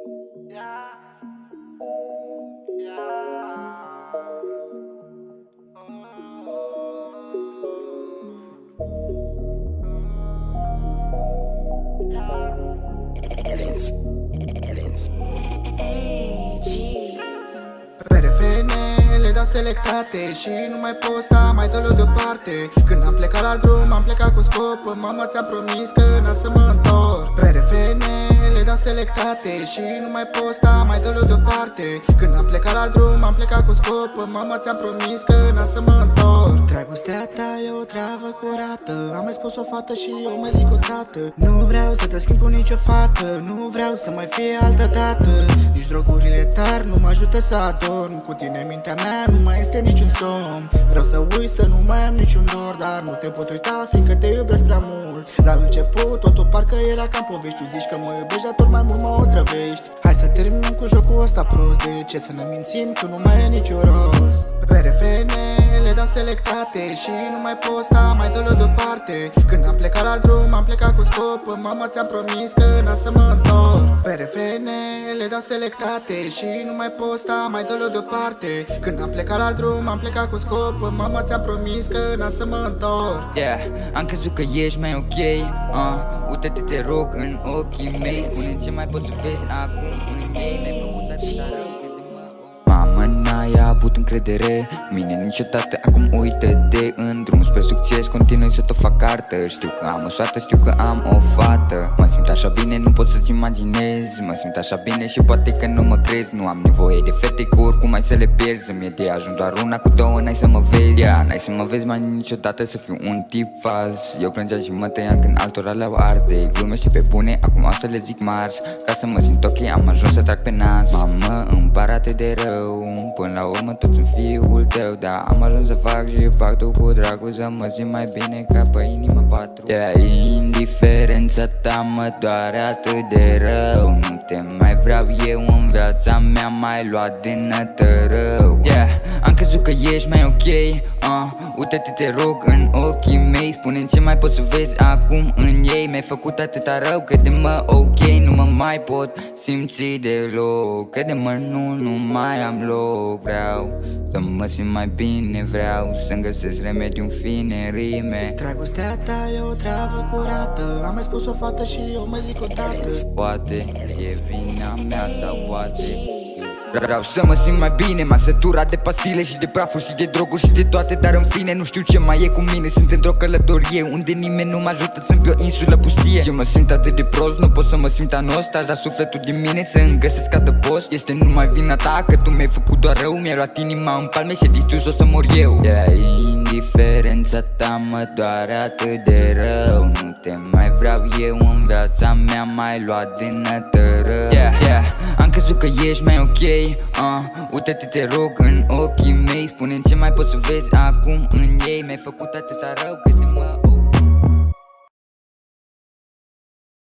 Pe refrene le dau selectate și nu mai pot sta, mai dă-l deoparte. Când am plecat la drum, am plecat cu scop. Mama, ți-am promis că n-am să mă întorc. Pe refrene le dau selectate și nu mai pot sta, mai dă-l deoparte. Când am plecat la drum, am plecat cu scop. Mama, ți-am promis că n-am să mă întorc. Dragostea ta e o travă curată. Am mai spus o fată și eu mai zic o tată. Nu vreau să te schimb cu nicio fată. Nu vreau să mai fie altă dată. Nici drogurile tari nu mă ajută să adorm. Cu tine mintea mea nu mai este niciun somn. Vreau să uit, să nu mai am niciun dor, dar nu te pot uita, fiindcă te iubesc prea mult. La început totul parcă era ca povești. Tu zici că mă iubești, dar tot mai mult mă otrăvești. Hai să terminăm cu jocul ăsta prost. De ce să ne mințim că nu mai e niciun rost? Pe refrene le dau selectate și nu mai pot sta, mai dă-l deoparte. Când am plecat la drum, am plecat cu scop. Mama, ți-am promis că n-am să mă întorc. Pe refrene le dau selectate și nu mai pot sta, mai dă-l deoparte. Când am plecat la drum, am plecat cu scop. Mama, ți-am promis că n-am să mă întorc. Yeah, am crezut că ești mai ok. Uite-te, te rog, în ochii mei. Spune ce mai poți să vezi acum în ei. Mi-ai făcut atâta rău. Mamă, n-ai avut încredere mine niciodată, acum uită-te. În drum spre succes continui să tot fac artă. Știu că am o soartă, știu că am o fată. Mă simt așa bine, nu pot să-ți imaginez. Mă simt așa bine și poate că nu mă crezi. Nu am nevoie de fete cu oricum ai să le pierzi. Îmi de ajuns doar una cu două, n-ai să mă vezi. Yeah, n-ai să mă vezi mai niciodată să fiu un tip fals. Eu plângeam și mă tăiam când altora le-au arde. Glumești pe bune, acum o să le zic mars. Ca să mă simt ok, am ajuns să trag pe nas. Mamă, îmi pare atât de rău. Până la urmă tot sunt fiul tău. Dar am ajuns să fac și pactul cu dragul. Să mă simt mai bine ca pe inimă patru. Yeah, indiferența ta mă doare atât de rău. Nu te mai vreau eu în viața mea, mai luat din rău. Yeah, am crezut că ești mai ok. Uite-te, te rog, în ochii mei. Spune-mi ce mai poți să vezi acum în ei. Mi-ai făcut atâta rău, crede-mă, ok. Nu mă mai pot simți deloc. Crede-mă, nu mai am loc. Vreau să mă simt mai bine. Vreau să-mi găsesc remediu în fine rime. Dragostea ta e o travă curată. Am mai spus o fată și eu mai zic o dată. Poate e vina mea, dar poate vreau să mă simt mai bine. M-am săturat de pastile și de prafuri și de droguri și de toate. Dar în fine nu știu ce mai e cu mine. Sunt într-o călătorie unde nimeni nu mă ajută. Sunt pe o insulă pustie. Ce mă simt atât de prost, nu pot să mă simt anos. Aș da sufletul din mine să-mi găsesc adăpost. Este numai vina ta că tu mi-ai făcut doar rău. Mi-ai luat inima în palme și distrus, o să mor eu. Yeah, indiferența ta mă doare atât de rău. Nu te mai vreau eu în viața mea, mai luat din rău. Yeah, am crezut că ești mai ok. Uite-te, te rog, în ochii mei. Spune-mi ce mai poți să vezi acum în ei. Mi-ai făcut atâta rău, crede-mă.